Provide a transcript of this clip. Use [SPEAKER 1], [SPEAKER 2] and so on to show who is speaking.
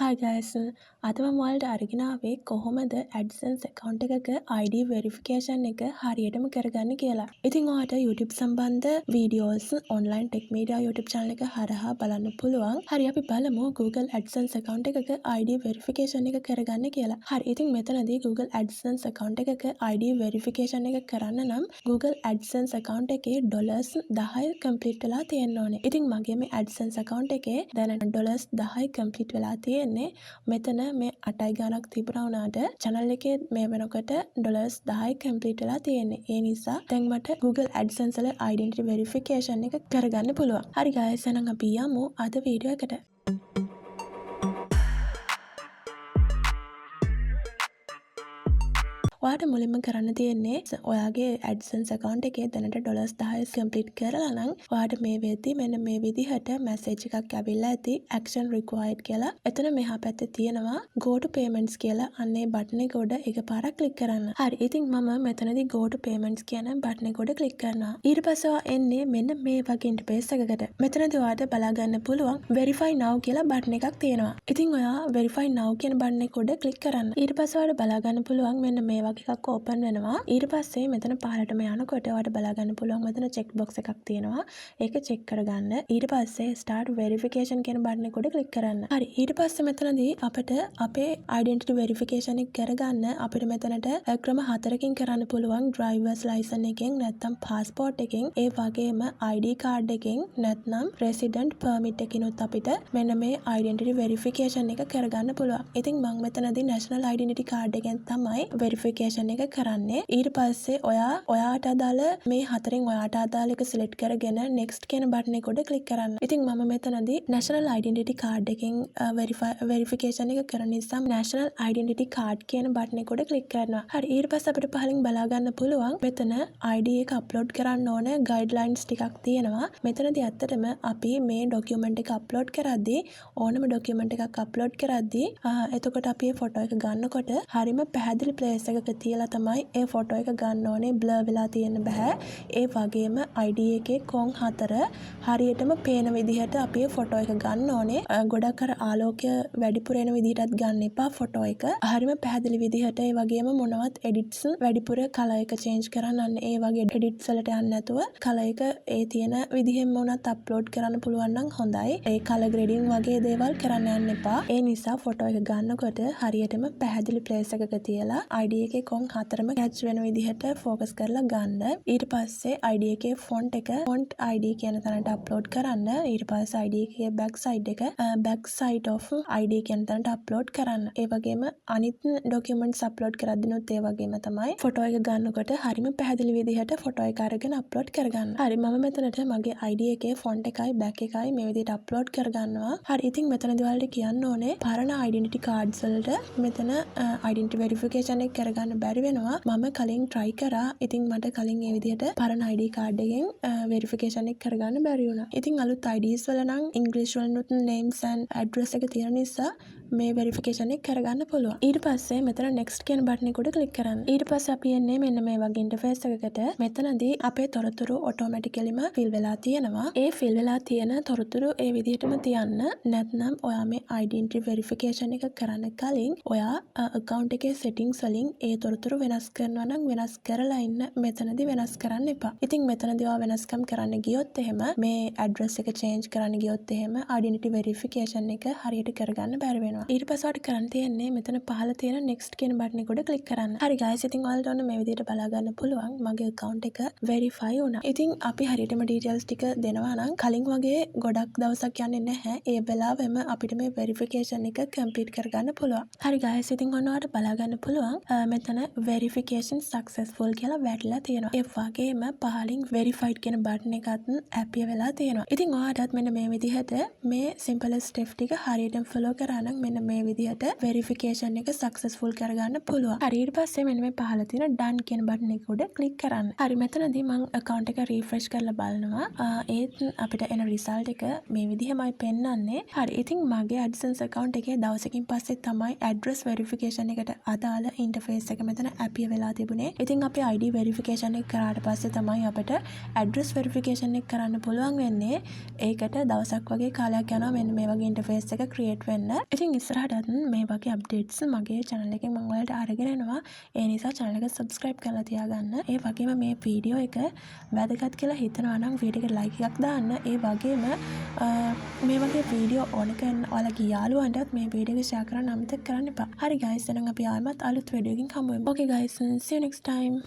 [SPEAKER 1] Hi guys, අද මම ඔයාලට අරගෙන ආවේ කොහොමද AdSense account එකක ID verification එක හරියටම කරගන්න කියලා. ඉතින් ඔයාලට YouTube සම්බන්ධ videos online tech media YouTube channel එක හරහා බලන්න පුළුවන්. හරි අපි බලමු Google AdSense account එකක ID verification එක කරගන්න කියලා. හරි ඉතින් මෙතනදී Google AdSense account එකක ID verification එක කරන්න නම් Google AdSense account එකේ $10 complete වෙලා තියෙන්න ඕනේ. ඉතින් මගේ මේ AdSense account එකේ දැන් $10 complete වෙලා තියෙන්නේ. මෙතන මේ 8යි ගානක් තිබුණා වුණාට channel එකේ මේ වෙනකොට $10 complete වෙලා තියෙන්නේ. ඒ නිසා දැන් මට Google AdSense වල identity verification එක කරගන්න පුළුවන්. හරි guys එහෙනම් අපි යමු අද වීඩියෝ එකට. ඔයාට මුලින්ම කරන්න තියෙන්නේ ඔයාගේ AdSense account එකේ දැනට $10 complete කරලා නම් ඔයාට මේ වෙද්දි මෙන්න මේ විදිහට message එකක් ඇවිල්ලා ඇති action required කියලා. එතන මෙහා පැත්තේ තියෙනවා go to payments කියලා. අන්න ඒ button එක උඩ එකපාරක් click කරන්න. හරි ඉතින් මම මෙතනදී go to payments කියන button එක උඩ click කරනවා. ඊට පස්සේ ඔයා එන්නේ මෙන්න මේ වගේ interface එකකට. මෙතනදී ඔයාට බලා ගන්න පුළුවන් verify now කියලා button එකක් තියෙනවා. ඉතින් ඔයා verify now කියන button එක උඩ click කරන්න. ඊට පස්සේ ඔයාට බලා ගන්න පුළුවන් මෙන්න මේ එකක් ඕපන් වෙනවා. ඊට පස්සේ මෙතන පහළටම යනකොට ඔයාලට බලා ගන්න පුළුවන් මෙතන check box එකක් තියෙනවා. ඒක check කරගන්න. ඊට පස්සේ start verification කියන button එක උඩ click කරන්න. හරි ඊට පස්සේ මෙතනදී අපිට අපේ identity verification එක කරගන්න අපිට මෙතනට ක්‍රම 4කින් කරන්න පුළුවන්. driver's license එකෙන් නැත්නම් passport එකෙන් ඒ වගේම ID card එකෙන් නැත්නම් resident permit එකකිනුත් අපිට මෙන්න මේ identity verification එක කරගන්න පුළුවන්. ඉතින් මම මෙතනදී national identity card එකෙන් තමයි verification එක කරන්නේ. ඊට පස්සේ ඔයාට අදාළ මේ හතරෙන් ඔයාට අදාළ එක select කරගෙන next කියන button එක උඩ click කරන්න. ඉතින් මම මෙතනදී national identity card එකෙන් verification එක කරන නිසා national identity card කියන button එක උඩ click කරනවා. හරි ඊට පස්සේ අපිට පහලින් බලා ගන්න පුළුවන් මෙතන ID එක upload කරන්න ඕන guidelines ටිකක් තියෙනවා. මෙතනදී ඇත්තටම අපි මේ document එක upload කරද්දී ඕනම document එකක් upload කරද්දී එතකොට අපි මේ photo එක ගන්නකොට හරිම පැහැදිලි place එකක තියලා තමයි ඒ ෆොටෝ එක ගන්න ඕනේ. බ්ලර් වෙලා තියෙන්න බෑ. ඒ වගේම ID එකේ කොන් 4 හරියටම පේන විදිහට අපි ඒ ෆොටෝ එක ගන්න ඕනේ. ගොඩක් අර ආලෝකය වැඩිපුර එන විදිහටත් ගන්න එපා ෆොටෝ එක. හරියම පැහැදිලි විදිහට ඒ වගේම මොනවත් edits වැඩිපුර color එක change කරන්න ඒ වගේ edits වලට යන්න නැතුව color එක ඒ තියෙන විදිහෙම වුණත් upload කරන්න පුළුවන් නම් හොඳයි. ඒ color grading වගේ දේවල් කරන්න යන්න එපා. ඒ නිසා ෆොටෝ එක ගන්නකොට හරියටම පැහැදිලි place එකක තියලා ID එකේ කොන් 4ම catch වෙන විදිහට focus කරලා ගන්න. ඊට පස්සේ ID එකේ font එක font ID කියන තැනට upload කරන්න. ඊට පස්සේ ID එකේ back side එක back side of ID කියන තැනට upload කරන්න. ඒ වගේම අනිත් documents upload කරද්දිනුත් ඒ වගේම තමයි photo එක ගන්නකොට හරිම පැහැදිලි විදිහට photo එක අරගෙන upload කරගන්න. හරි මම මෙතනට මගේ ID එකේ font එකයි back එකයි මේ විදිහට upload කරගන්නවා. හරි ඉතින් මෙතනදී ඔයාලට කියන්න ඕනේ පරණ identity cards වලට මෙතන identity verification එක කරගන්න බැරි වෙනවා. මම කලින් try කරා. ඉතින් මට කලින් මේ විදිහට පරණ ID card එකෙන් verification එක කරගන්න බැරි වුණා. ඉතින් අලුත් IDs වල නම් English වලනුත් names and address එක තියෙන නිසා මේ verification එක කරගන්න පුළුවන්. ඊට පස්සේ මෙතන next කියන button එක උඩ click කරන්න. ඊට පස්සේ අපි එන්නේ මෙන්න මේ වගේ interface එකකට. මෙතනදී අපේ තොරතුරු automaticallyම fill වෙලා තියෙනවා. ඒ fill වෙලා තියෙන තොරතුරු ඒ විදිහටම තියන්න. නැත්නම් ඔයා මේ identity verification එක කරන්න කලින් ඔයා account එකේ settings වලින් ඒ තොරතුරු වෙනස් කරනවා නම් වෙනස් කරලා ඉන්න. මෙතනදී වෙනස් කරන්න එපා. ඉතින් මෙතනදී ඔයා වෙනස්කම් කරන්න ගියොත් එහෙම මේ address එක change කරන්න ගියොත් එහෙම identity verification එක හරියට කරගන්න බැරි වෙනවා. ඊට පස්සේ ඔයාලට කරන්න තියෙන්නේ මෙතන පහළ තියෙන next කියන button එක උඩ click කරන්න. හරි guys ඉතින් ඔයාලට ඔන්න මේ විදිහට බලා ගන්න පුළුවන් මගේ account එක verify වුණා. ඉතින් අපි හරියටම details ටික දෙනවා නම් කලින් වගේ ගොඩක් දවසක් යන්නේ නැහැ. ඒ වෙලාවෙම අපිට මේ verification එක complete කරගන්න පුළුවන්. හරි guys ඉතින් ඔන්න ඔයාලට බලා ගන්න පුළුවන් මෙතන verification successful කියලා වැටලා තියෙනවා. ඒ වගේම පහලින් verified කියන button එකත් appear වෙලා තියෙනවා. ඉතින් ඔයාලටත් මෙන්න මේ විදිහට මේ simple step ටික හරියටම follow කරා නම් මෙන්න මේ විදිහට verification එක successful කරගන්න පුළුවන්. හරි ඊට පස්සේ මෙන්න මේ පහළ තියෙන done කියන button එක උඩ click කරන්න. හරි මෙතනදී මම account එක refresh කරලා බලනවා. ඒත් අපිට එන result එක මේ විදිහමයි පෙන්වන්නේ. හරි ඉතින් මගේ AdSense account එකේ දවසකින් පස්සේ තමයි address verification එකට අදාළ interface එක මෙතන ඇපිය වෙලා තිබුණේ. ඉතින් අපි ID වෙරිෆිකේෂන් එක කරාට පස්සේ තමයි අපිට ඇඩ්‍රස් වෙරිෆිකේෂන් එක කරන්න පුළුවන් වෙන්නේ. ඒකට දවසක් වගේ කාලයක් යනවා මෙන්න මේ වගේ ඉන්ටර්ෆේස් එක ක්‍රියේට් වෙන්න. ඉතින් ඉස්සරහටත් මේ වගේ අප්ඩේට්ස් මගේ channel එකෙන් මම ඔයාලට අරගෙන එනවා. ඒ නිසා channel එක subscribe කරලා තියාගන්න. ඒ වගේම මේ වීඩියෝ එක වැදගත් කියලා හිතනවා නම් වීඩියෝ එකට like එකක් දාන්න. ඒ වගේම මේ වගේ වීඩියෝ ඕන කරන ඔයාලගේ යාළුවන්ටත් මේ වීඩියෝ එක share කරන්න අමතක කරන්න එපා. හරි guys, එහෙනම් අපි ආයෙමත් අලුත් වීඩියෝ එකකින් හමු වෙමු. Okay guys, see you next time.